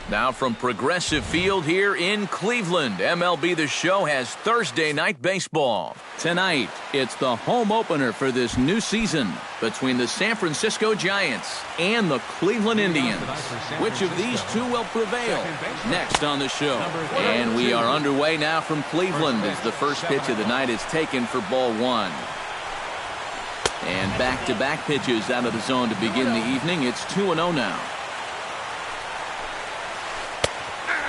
Now from Progressive Field here in Cleveland, MLB The Show has Thursday night baseball. Tonight, it's the home opener for this new season between the San Francisco Giants and the Cleveland Indians. Which of these two will prevail? Next on the show. And we are underway now from Cleveland as the first pitch of the night is taken for ball one. And back-to-back pitches out of the zone to begin the evening. It's 2-0 now.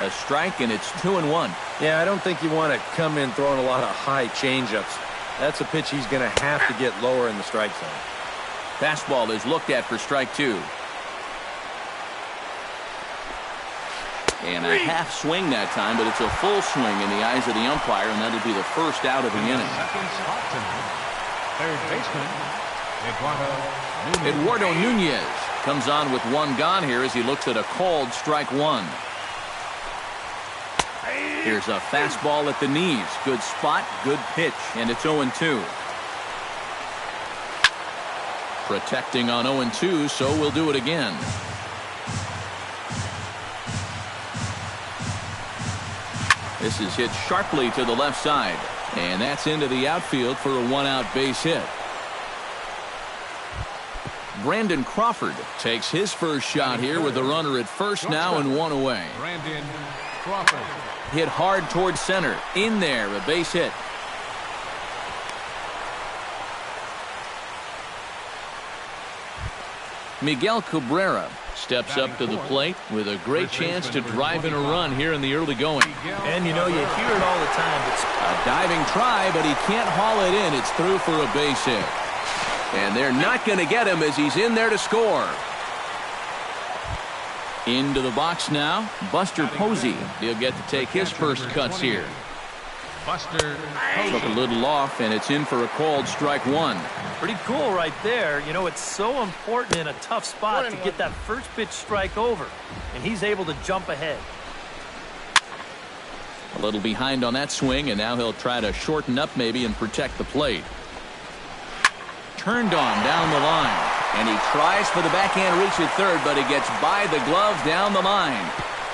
A strike, and it's 2-1. Yeah, I don't think you want to come in throwing a lot of high changeups. That's a pitch he's going to have to get lower in the strike zone. Fastball is looked at for strike two. And a half swing that time, but it's a full swing in the eyes of the umpire, and that'll be the first out of the inning. Third baseman, Eduardo Nunez comes on with one gone here as he looks at a called strike one. Here's a fastball at the knees. Good spot, good pitch, and it's 0-2. Protecting on 0-2, so we'll do it again. This is hit sharply to the left side, and that's into the outfield for a one-out base hit. Brandon Crawford takes his first shot here with the runner at first now and one away. Brandon Crawford. Hit hard towards center. In there, a base hit. Miguel Cabrera steps up to the plate with a great chance to drive in a run here in the early going. And you know, you hear it all the time. It's a diving try, but he can't haul it in. It's through for a base hit. And they're not going to get him as he's in there to score. Into the box now, Buster Posey. He'll get to take his first cuts here. Buster Posey. Took a little off, and it's in for a called strike one. pretty cool right there. You know, it's so important in a tough spot to get that first pitch strike over, and he's able to jump ahead. A little behind on that swing, and now he'll try to shorten up maybe and protect the plate. Turned on down the line. And he tries for the backhand reach at third, but he gets by the glove down the line.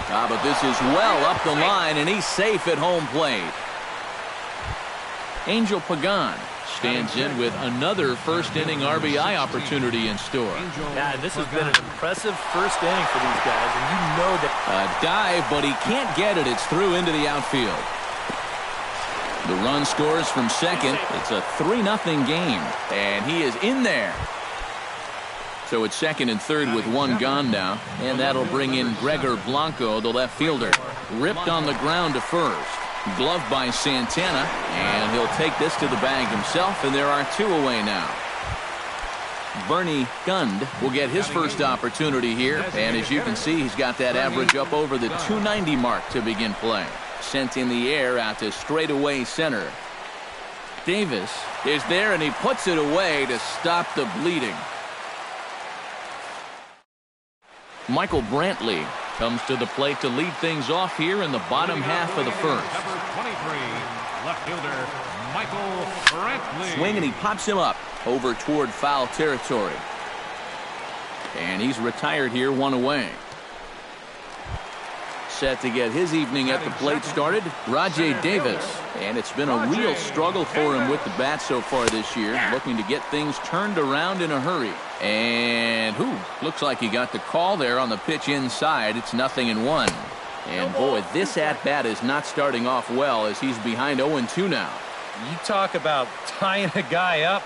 But this is well up the line, and he's safe at home plate. Angel Pagan stands in with another first-inning RBI opportunity in store. Yeah, this has been an impressive first inning for these guys, and you know that. A dive, but he can't get it. It's through into the outfield. The run scores from second. It's a 3-0 game, and he is in there. So it's second and third with one gone now, and that'll bring in Gregor Blanco, the left fielder. Ripped on the ground to first. Gloved by Santana, and he'll take this to the bag himself, and there are two away now. Bernie Gund will get his first opportunity here, and as you can see, he's got that average up over the 290 mark to begin play. Sent in the air out to straightaway center. Davis is there, and he puts it away to stop the bleeding. Michael Brantley comes to the plate to lead things off here in the bottom half of the first. Number 23, left fielder Michael Brantley. Swing, and he pops him up over toward foul territory. And he's retired here, one away. Set to get his evening at the plate started, Rajai Davis. And it's been a real struggle for him with the bat so far this year, looking to get things turned around in a hurry. And looks like he got the call there on the pitch inside. It's 0-1. And boy, this at-bat is not starting off well as he's behind 0-2 now. You talk about tying a guy up.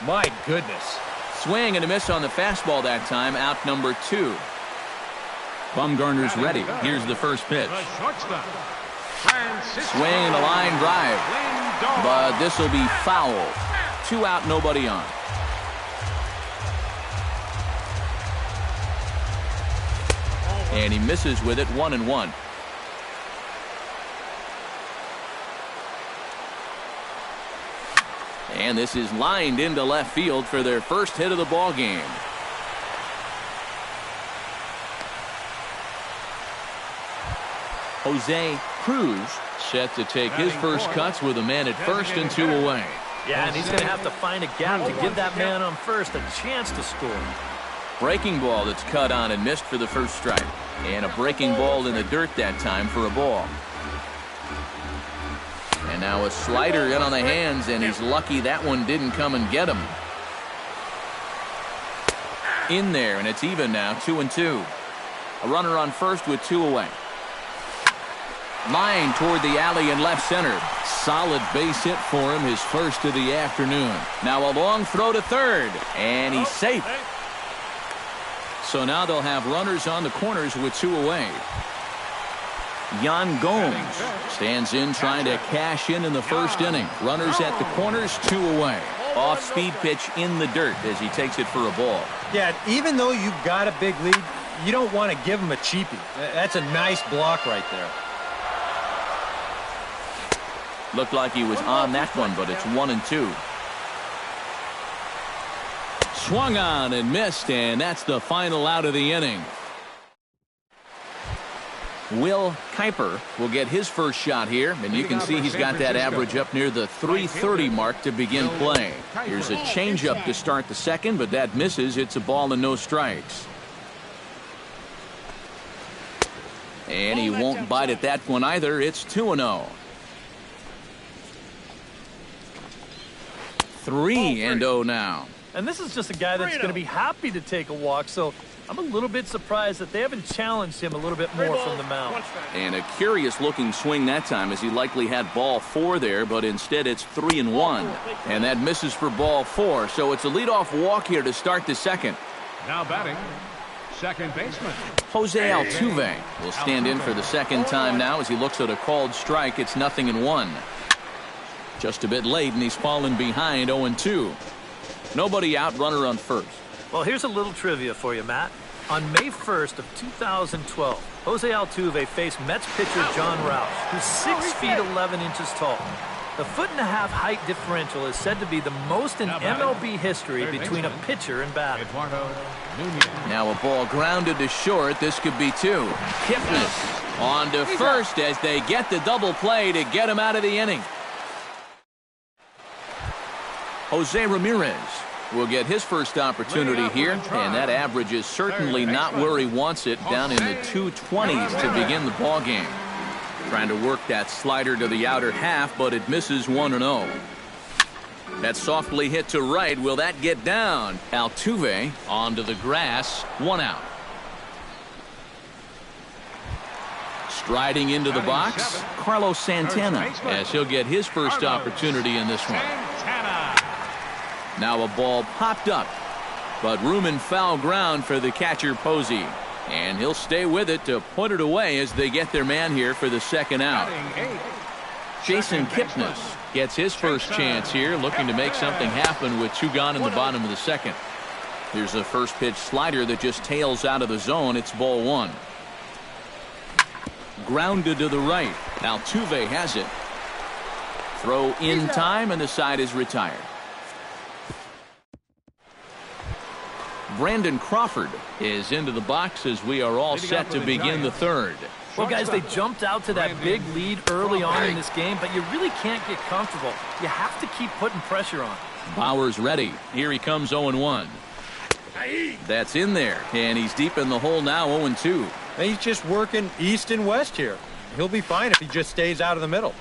My goodness. Swing and a miss on the fastball that time, out number 2. Bumgarner's ready. Here's the first pitch. Swing and a line drive. But this will be foul. 2 out, nobody on. And he misses with it, 1-1. And this is lined into left field for their first hit of the ball game. Jose Cruz set to take his first cuts with a man at first and 2 away. Yeah, and he's going to have to find a gap to give that man on first a chance to score. Breaking ball that's cut on and missed for the first strike. And a breaking ball in the dirt that time for a ball. And now a slider in on the hands, and he's lucky that one didn't come and get him. In there, and it's even now, 2-2. A runner on first with 2 away. Line toward the alley in left center. Solid base hit for him, his first of the afternoon. Now a long throw to third, and he's safe. So now they'll have runners on the corners with 2 away. Yan Gomes stands in trying to cash in the first inning. Runners at the corners, 2 away. Off-speed pitch in the dirt as he takes it for a ball. Yeah, even though you've got a big lead, you don't want to give him a cheapie. That's a nice block right there. Looked like he was on that one, but it's 1-2. Swung on and missed, and that's the final out of the inning. Will Kuiper will get his first shot here, and you can see he's got that average up near the 330 mark to begin play. Here's a changeup to start the second, but that misses. It's a ball and no strikes. And he won't bite at that one either. It's 2-0. 3-0 now. And this is just a guy that's going to be happy to take a walk, so I'm a little bit surprised that they haven't challenged him a little bit more from the mound. And a curious looking swing that time, as he likely had ball 4 there, but instead it's 3-1. And that misses for ball 4, so it's a leadoff walk here to start the second. Now batting, second baseman Jose Altuve will stand in for the second time now as he looks at a called strike. It's 0-1. Just a bit late, and he's fallen behind 0-2. Nobody out, runner on first. Well, here's a little trivia for you, Matt. On May 1st of 2012, Jose Altuve faced Mets pitcher John Roush, who's 6 feet 11 inches tall. The 1.5-foot height differential is said to be the most in MLB history between a pitcher and batter. Now a ball grounded to short. This could be 2. Kipnis on to first as they get the double play to get him out of the inning. Jose Ramirez will get his first opportunity here, and that average is certainly not where he wants it, down in the 220s to begin the ball game. Trying to work that slider to the outer half, but it misses 1-0. That softly hit to right. Will that get down? Altuve onto the grass. 1 out. Striding into the box, Carlos Santana, as he'll get his first opportunity in this one. Now a ball popped up, but room and foul ground for the catcher Posey. And he'll stay with it to put it away as they get their man here for the second out. Jason Kipnis gets his first chance here, looking to make something happen with 2 gone in the bottom of the second. Here's a first pitch slider that just tails out of the zone. It's ball 1. Grounded to the right. Altuve has it. Throw in time, and the side is retired. Brandon Crawford is into the box as we are all set to begin the third. Well, guys, they jumped out to that big lead early on in this game, but you really can't get comfortable. You have to keep putting pressure on. Bauer's ready. Here he comes, 0-1. That's in there, and he's deep in the hole now, 0-2. He's just working east and west here. He'll be fine if he just stays out of the middle.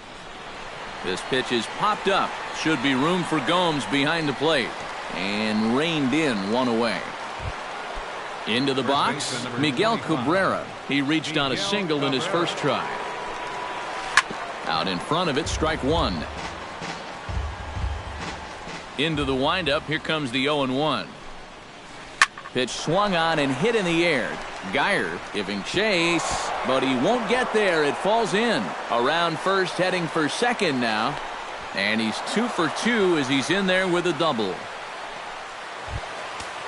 This pitch is popped up. Should be room for Gomes behind the plate. And reined in, 1 away. Into the box, Miguel Cabrera. He reached on a single in his first try. Out in front of it, strike 1. Into the windup, here comes the 0-1. Pitch swung on and hit in the air. Geyer giving chase, but he won't get there. It falls in. Around first, heading for second now. And he's 2 for 2 as he's in there with a double.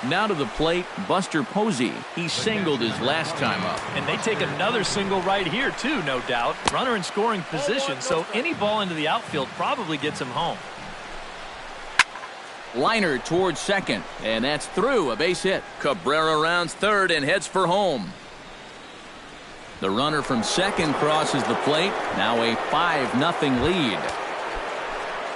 Now to the plate, Buster Posey. He singled his last time up. And they take another single right here, too, no doubt. Runner in scoring position, so any ball into the outfield probably gets him home. Liner towards second, and that's through. A base hit. Cabrera rounds third and heads for home. The runner from second crosses the plate. Now a 5-0 lead.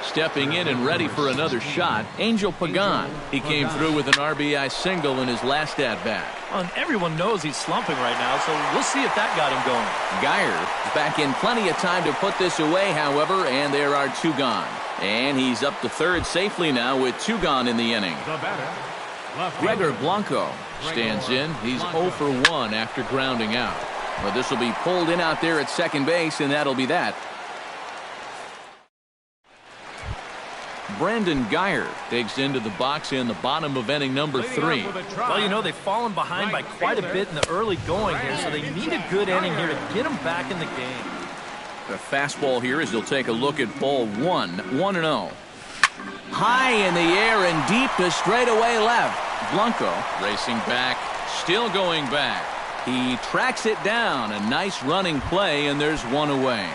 Stepping in and ready for another shot, Angel Pagan. He came through with an RBI single in his last at-bat. Well, and everyone knows he's slumping right now, so we'll see if that got him going. Geyer is back in plenty of time to put this away, however, and there are two gone. And he's up to third safely now with two gone in the inning. The batter, left Gregor fielder, Blanco stands in. He's 0 for 1 after grounding out. But this will be pulled in out there at second base, and that'll be that. Brandon Geyer digs into the box in the bottom of inning number 3. Well, you know, they've fallen behind by quite a bit in the early going here, so they need a good inning here to get them back in the game. The fastball here as he'll take a look at ball 1, 1-0. High in the air and deep to straightaway left. Blanco racing back, still going back. He tracks it down. A nice running play, and there's one away.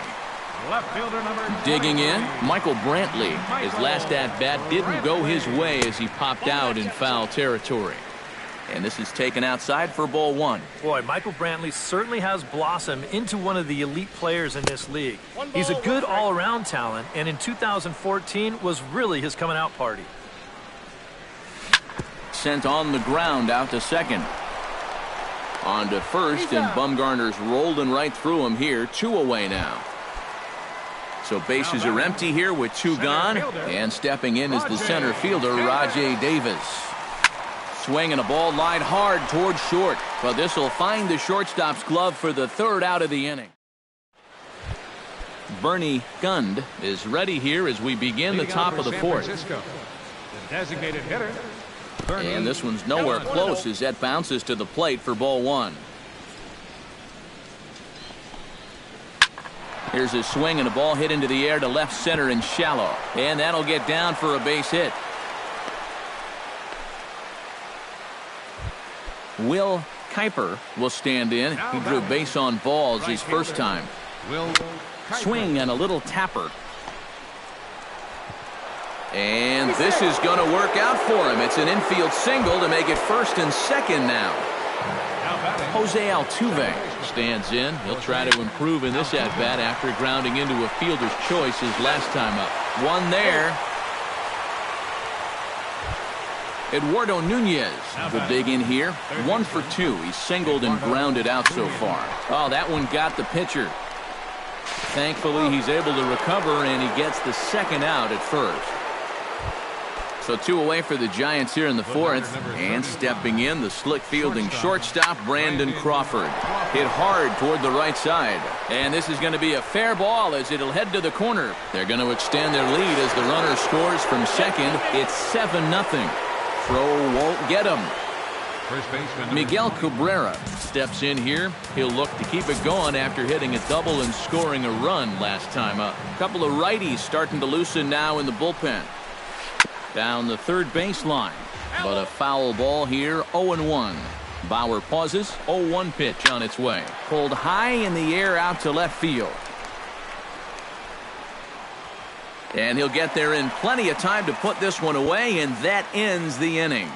Left fielder number Digging in, Michael Brantley. His last at-bat didn't go his way as he popped out in foul territory. And this is taken outside for ball 1. Boy, Michael Brantley certainly has blossomed into one of the elite players in this league. He's a good all-around talent, and in 2014 was really his coming-out party. Sent on the ground out to second. On to first, and Bumgarner's rolling right through him here. 2 away now. So bases are empty here with 2 gone. And stepping in is the center fielder, Rajay Davis. Swinging a ball line hard towards short. But this will find the shortstop's glove for the 3rd out of the inning. Bernie Gund is ready here as we begin the top of the 4th. The designated hitter. And this one's nowhere close as that bounces to the plate for ball 1. Here's a swing and a ball hit into the air to left center and shallow. And that'll get down for a base hit. Will Kuiper will stand in. He drew base on balls his first time. Swing and a little tapper. And this is going to work out for him. It's an infield single to make it 1st and 2nd now. Jose Altuve stands in. He'll try to improve in this at-bat after grounding into a fielder's choice his last time up. One there. Eduardo Nunez will dig in here. 1 for 2. He's singled and grounded out so far. Oh, that one got the pitcher. Thankfully, he's able to recover, and he gets the 2nd out at first. So 2 away for the Giants here in the 4th. And stepping in, the slick fielding shortstop, Brandon Crawford. Hit hard toward the right side. And this is going to be a fair ball as it'll head to the corner. They're going to extend their lead as the runner scores from second. It's 7-0. Throw won't get him. Miguel Cabrera steps in here. He'll look to keep it going after hitting a double and scoring a run last time up. A couple of righties starting to loosen now in the bullpen. Down the 3rd baseline. But a foul ball here, 0-1. Bauer pauses, 0-1 pitch on its way. Pulled high in the air out to left field. And he'll get there in plenty of time to put this one away, and that ends the inning.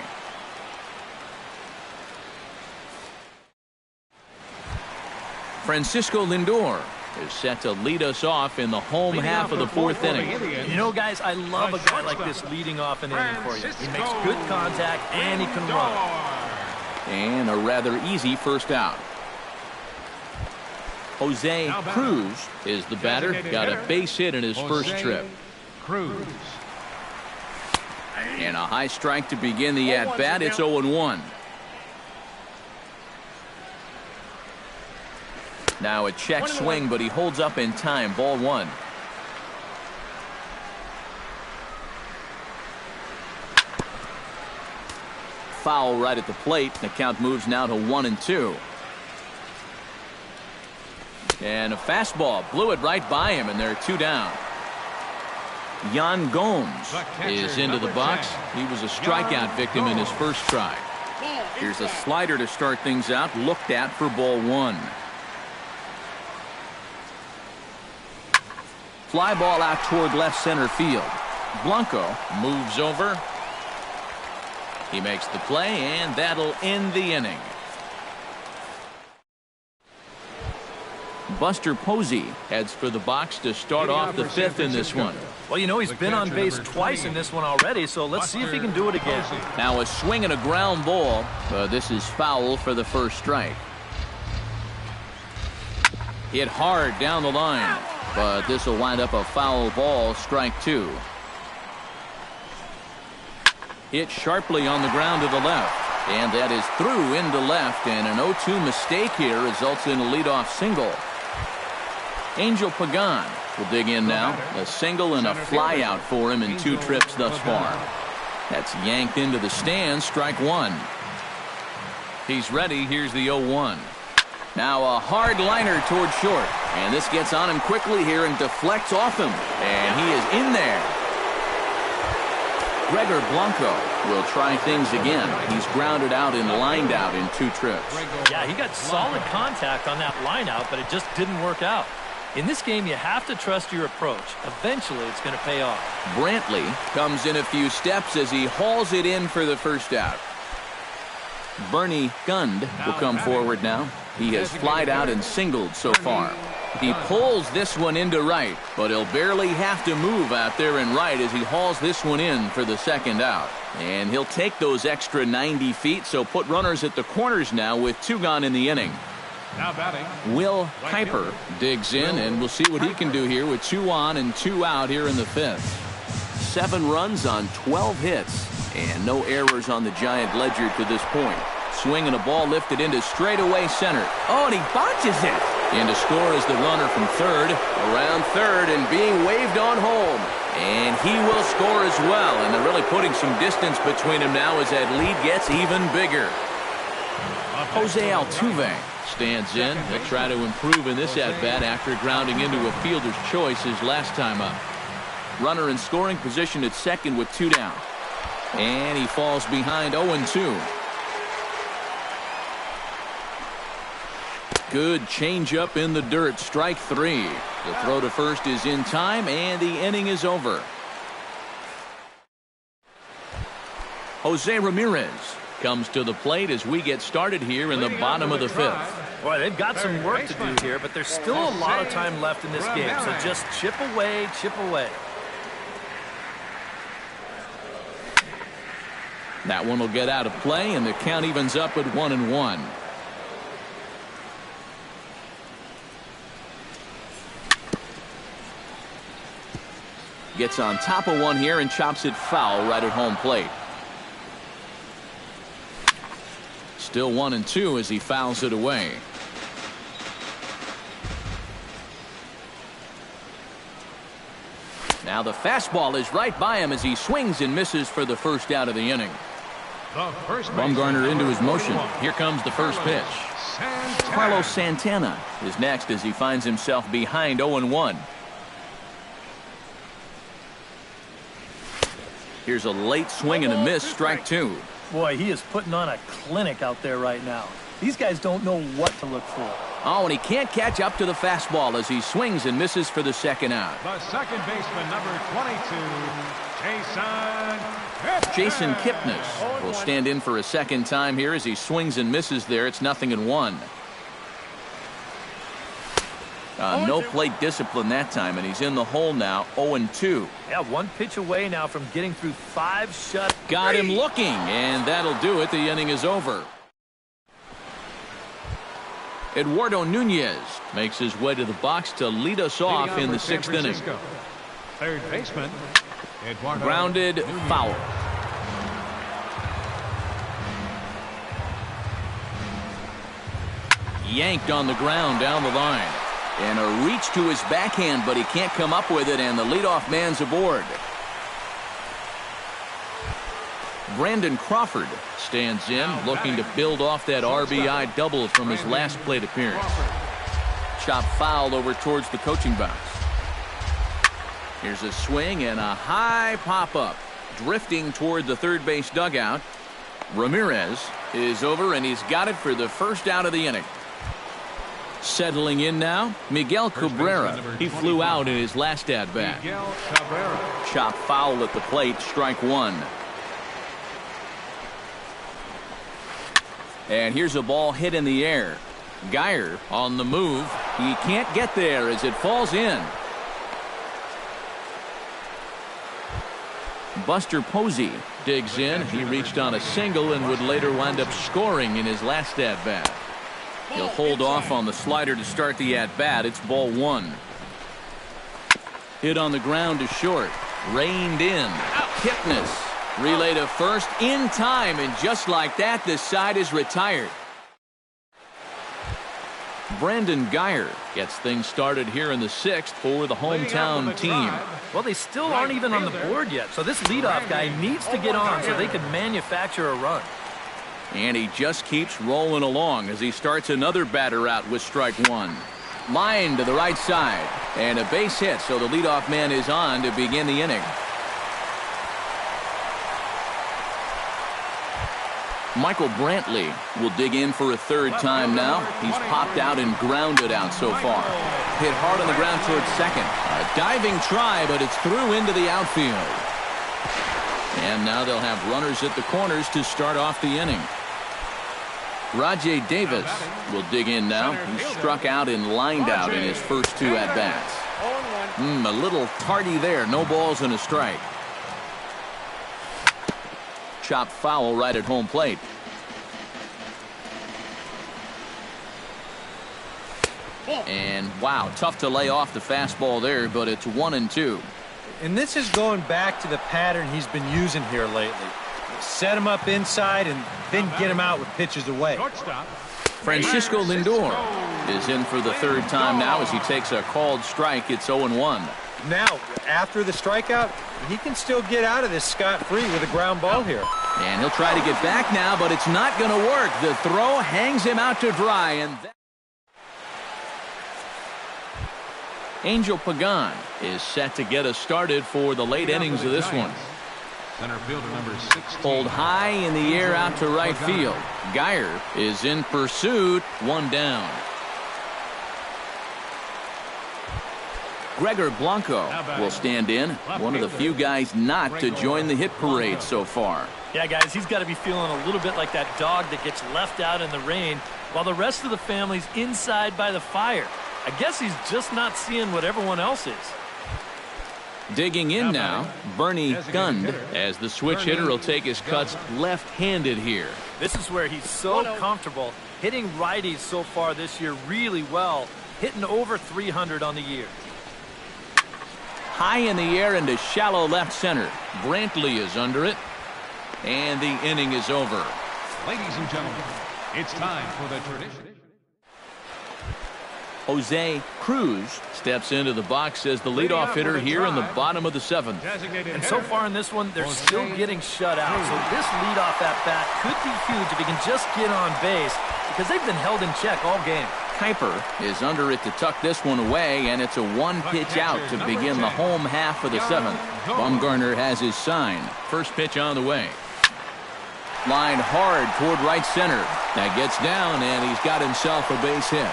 Francisco Lindor is set to lead us off in the home half of the 4th inning. You know, guys, I love a guy like this leading off an inning for you. He makes good contact, and he can run. And a rather easy 1st out. Jose Cruz is the batter. Got a base hit in his first trip. Cruz. And a high strike to begin the at-bat. It's 0-1. Now a check swing, but he holds up in time. Ball 1. Foul right at the plate. The count moves now to 1-2. And a fastball blew it right by him, and there are 2 down. Yan Gomes is into the box. He was a strikeout victim in his first try. Here's a slider to start things out, looked at for ball 1. Fly ball out toward left center field. Blanco moves over. He makes the play, and that'll end the inning. Buster Posey heads for the box to start off the fifth in this one. Well, you know, he's been on base twice in this one already, so let's see if he can do it again. Now a swing and a ground ball. This is foul for the first strike. Hit hard down the line, but this will wind up a foul ball, strike two. Hit sharply on the ground to the left, and that is through into left, and an 0-2 mistake here results in a leadoff single. Angel Pagan will dig in now. A single and a fly out for him in 2 trips thus far. That's yanked into the stands, strike one. He's ready. Here's the 0-1. Now a hard liner toward short, and this gets on him quickly here and deflects off him, and he is in there. Gregor Blanco will try things again. He's grounded out and lined out in 2 trips. Yeah, he got solid contact on that line out, but it just didn't work out. In this game, you have to trust your approach. Eventually, it's going to pay off. Brantley comes in a few steps as he hauls it in for the first out. Bernie Gund will come forward now. He has flied out and singled so far. He pulls this one into right, but he'll barely have to move out there in right as he hauls this one in for the second out. And he'll take those extra 90 feet, so put runners at the corners now with 2 gone in the inning. Now batting, Will Kuiper digs in, and we'll see what he can do here with 2 on and 2 out here in the 5th. 7 runs on 12 hits, and no errors on the Giant ledger to this point. Swinging a ball lifted into straightaway center. Oh, and he botches it. In to score is the runner from third. Around third and being waved on home. And he will score as well. And they're really putting some distance between them now as that lead gets even bigger. Jose Altuve stands in. They'll try to improve in this at-bat after grounding into a fielder's choice his last time up. Runner in scoring position at second with 2 down. And he falls behind 0-2. Good changeup in the dirt, strike 3. The throw to first is in time, and the inning is over. Jose Ramirez comes to the plate as we get started here in the bottom of the 5th. Boy, they've got some work to do here, but there's still a lot of time left in this game, so just chip away, chip away. That one will get out of play, and the count evens up at 1-1. Gets on top of one here and chops it foul right at home plate. Still 1-2 as he fouls it away. Now the fastball is right by him as he swings and misses for the first out of the inning. Bumgarner into his motion. Here comes the first pitch. Carlos Santana is next as he finds himself behind 0-1. Here's a late swing and a miss, strike 2. Boy, he is putting on a clinic out there right now. These guys don't know what to look for. Oh, and he can't catch up to the fastball as he swings and misses for the second out. the second baseman, number 22, Jason Kipnis will stand in for a second time here as he swings and misses there. It's 0-1. No plate discipline that time, and he's in the hole now, 0-2. Yeah, 1 pitch away now from getting through 5 shuts. Got him looking, and that'll do it. The inning is over. Eduardo Nunez makes his way to the box to lead us off in the 6th inning. Third baseman, Eduardo Grounded Nunez. foul. Yanked on the ground down the line. And a reach to his backhand, but he can't come up with it, and the leadoff man's aboard. Brandon Crawford stands in, looking to build off that RBI double from his last plate appearance. Chop foul over towards the coaching box. Here's a swing and a high pop-up, drifting toward the third base dugout. Ramirez is over, and he's got it for the first out of the inning. Settling in now, Miguel Cabrera. He flew out in his last at-bat. Miguel Cabrera. Chop foul at the plate, strike 1. And here's a ball hit in the air. Geyer on the move. He can't get there as it falls in. Buster Posey digs in. He reached on a single and would later wind up scoring in his last at-bat. He'll hold off on the slider to start the at-bat. It's ball one. Hit on the ground to short. Reined in. Kipnis. Relay to first in time, and just like that, the side is retired. Brandon Geyer gets things started here in the sixth for the hometown team. Well, they still aren't even on the board yet, so this leadoff guy needs to get on so they can manufacture a run. And he just keeps rolling along as he starts another batter out with strike one. Line to the right side, and a base hit, so the leadoff man is on to begin the inning. Michael Brantley will dig in for a third time now. He's popped out and grounded out so far. Hit hard on the ground towards second. A diving try, but it's through into the outfield. And now they'll have runners at the corners to start off the inning. Rajay Davis will dig in now. He struck out and lined out in his first two at-bats. A little tardy there. No balls and a strike. Chopped foul right at home plate. And wow, tough to lay off the fastball there, but it's 1-2. And this is going back to the pattern he's been using here lately. Set him up inside and then get him out with pitches away. Francisco Lindor is in for the third time now as he takes a called strike. It's 0-1. Now, after the strikeout, he can still get out of this scot-free with a ground ball here. And he'll try to get back now, but it's not going to work. The throw hangs him out to dry. And Angel Pagan is set to get us started for the late innings of this one. Center fielder number 16. Pulled high in the air out to right field. Geyer is in pursuit. One down. Gregor Blanco will stand in. One of the few guys not to join the hit parade so far. Yeah, guys, he's got to be feeling a little bit like that dog that gets left out in the rain while the rest of the family's inside by the fire. I guess he's just not seeing what everyone else is. Digging in now, Bernie Gund, as the switch hitter will take his cuts left-handed here. This is where he's so comfortable, hitting righties so far this year really well, hitting over 300 on the year. High in the air into shallow left center. Brantley is under it, and the inning is over. Ladies and gentlemen, it's time for the tradition. Jose Cruz steps into the box as the leadoff hitter here in the bottom of the seventh. And so far in this one, they're still getting shut out. So this leadoff at-bat could be huge if he can just get on base because they've been held in check all game. Kuiper is under it to tuck this one away, and it's a one-pitch out to begin the home half of the seventh. Bumgarner has his sign. First pitch on the way. Line hard toward right center. That gets down, and he's got himself a base hit.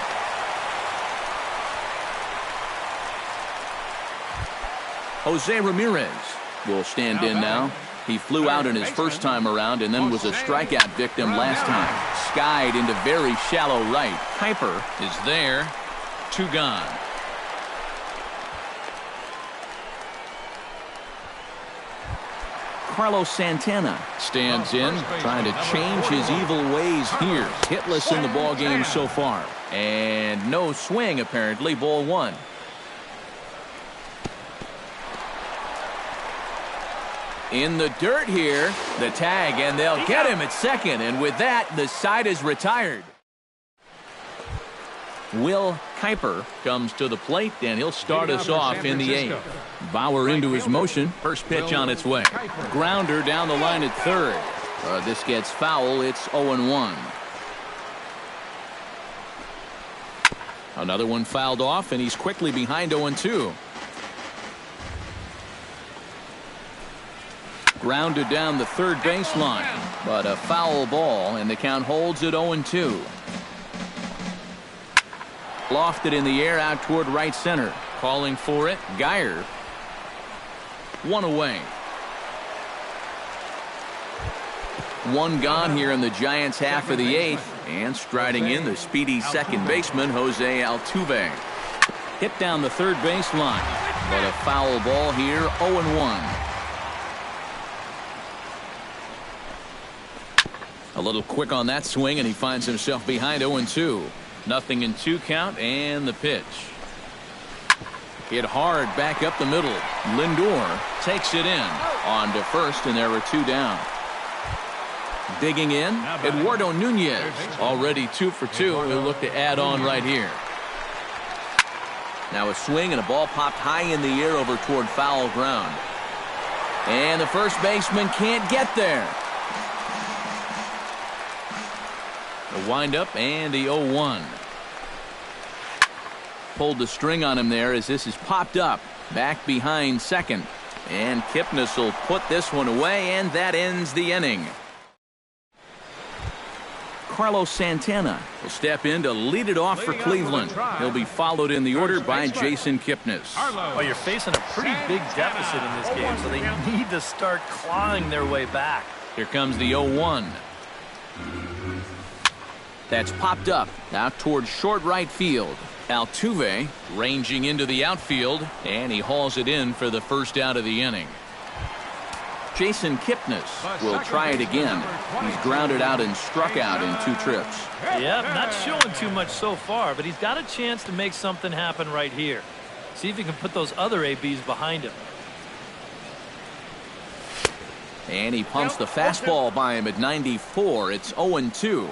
Jose Ramirez will stand in now. He flew out in his first time around and then was a strikeout victim last time. Skied into very shallow right. Kuiper is there. Two gone. Carlos Santana stands in, trying to change his evil ways here. Hitless in the ballgame so far. And no swing, apparently. Ball one. In the dirt here, the tag, and they'll get him at second. And with that, the side is retired. Will Kuiper comes to the plate, and he'll start us off in the eighth. Bauer into his motion. First pitch on its way. Grounder down the line at third. This gets foul. It's 0-1. Another one fouled off, and he's quickly behind 0-2. Grounded down the third baseline, but a foul ball, and the count holds at 0-2. Lofted in the air out toward right center. Calling for it, Geyer. One away. One gone here in the Giants' half of the eighth, And striding in, the speedy second baseman, Jose Altuve. Hit down the third baseline, but a foul ball here, 0-1. A little quick on that swing, and he finds himself behind 0-2. 0-2 count, and the pitch. Hit hard back up the middle. Lindor takes it in. On to first, and there are 2 down. Digging in, Eduardo Nunez, already 2 for 2. He'll look to add on right here. Now a swing, and a ball popped high in the air over toward foul ground. And the first baseman can't get there. The windup and the 0-1. Pulled the string on him there as this is popped up. Back behind second. And Kipnis will put this one away, and that ends the inning. Carlos Santana will step in to lead it off for Cleveland. He'll be followed in the order by Jason Kipnis. Well, you're facing a pretty big deficit in this game, so they need to start clawing their way back. Here comes the 0-1. That's popped up out towards short right field. Altuve ranging into the outfield, and he hauls it in for the first out of the inning. Jason Kipnis will try it again. He's grounded out and struck out in 2 trips. Yep, not showing too much so far, but he's got a chance to make something happen right here. See if he can put those other ABs behind him. And he pumps the fastball by him at 94. It's 0-2.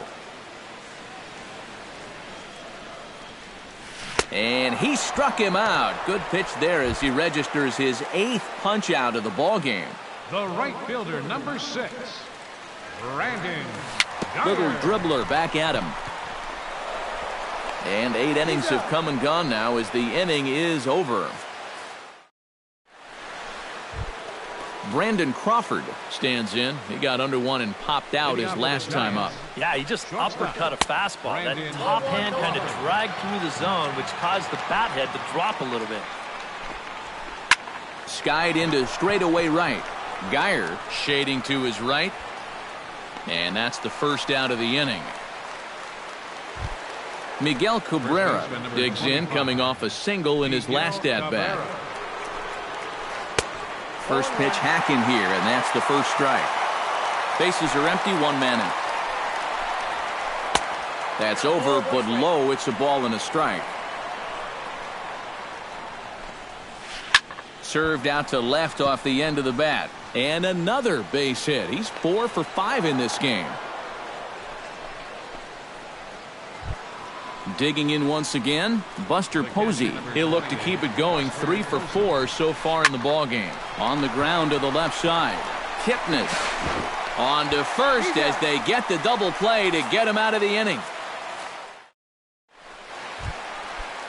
And he struck him out. Good pitch there as he registers his 8th punch out of the ball game. The right fielder, number 6, Brandon. Little dribbler back at him. And 8 innings have come and gone now as the inning is over. Brandon Crawford stands in. He got under one and popped out his last time up. Yeah, he just uppercut a fastball. That top hand kind of dragged through the zone, which caused the bat head to drop a little bit. Skied into straightaway right. Geyer shading to his right. And that's the first out of the inning. Miguel Cabrera digs in, coming off a single in his last at-bat. First pitch hacking here, and that's the first strike. Bases are empty, 1 man in. That's over, but low. It's a ball and a strike. Served out to left off the end of the bat. And another base hit. He's 4 for 5 in this game. Digging in once again, Buster Posey. He'll look to keep it going, 3 for 4 so far in the ballgame. On the ground to the left side. Kipnis on to first as they get the double play to get him out of the inning.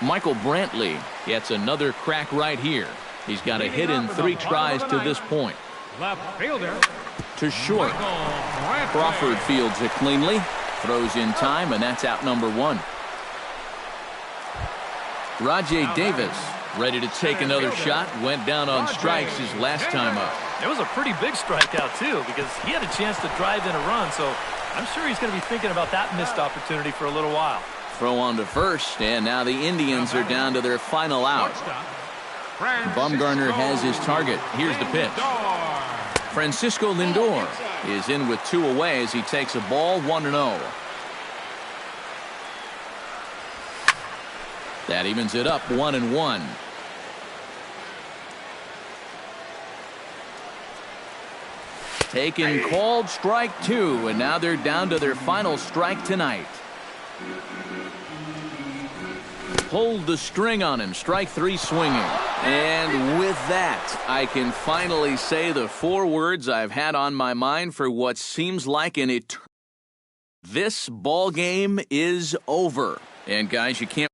Michael Brantley gets another crack right here. He's got a hit in 3 tries to this point. Left fielder to short. Crawford fields it cleanly. Throws in time, and that's out number 1. Rajay Davis ready to take another shot. Went down on strikes his last time up. It was a pretty big strikeout, too, because he had a chance to drive in a run, so I'm sure he's going to be thinking about that missed opportunity for a little while. Throw on to first, and now the Indians are down to their final out. Bumgarner has his target. Here's the pitch. Francisco Lindor is in with 2 away as he takes a ball, 1-0. That evens it up, 1-1. Taken, called, strike 2, and now they're down to their final strike tonight. Pulled the string on him, strike 3 swinging. And with that, I can finally say the 4 words I've had on my mind for what seems like an eternity. This ball game is over. And guys, you can't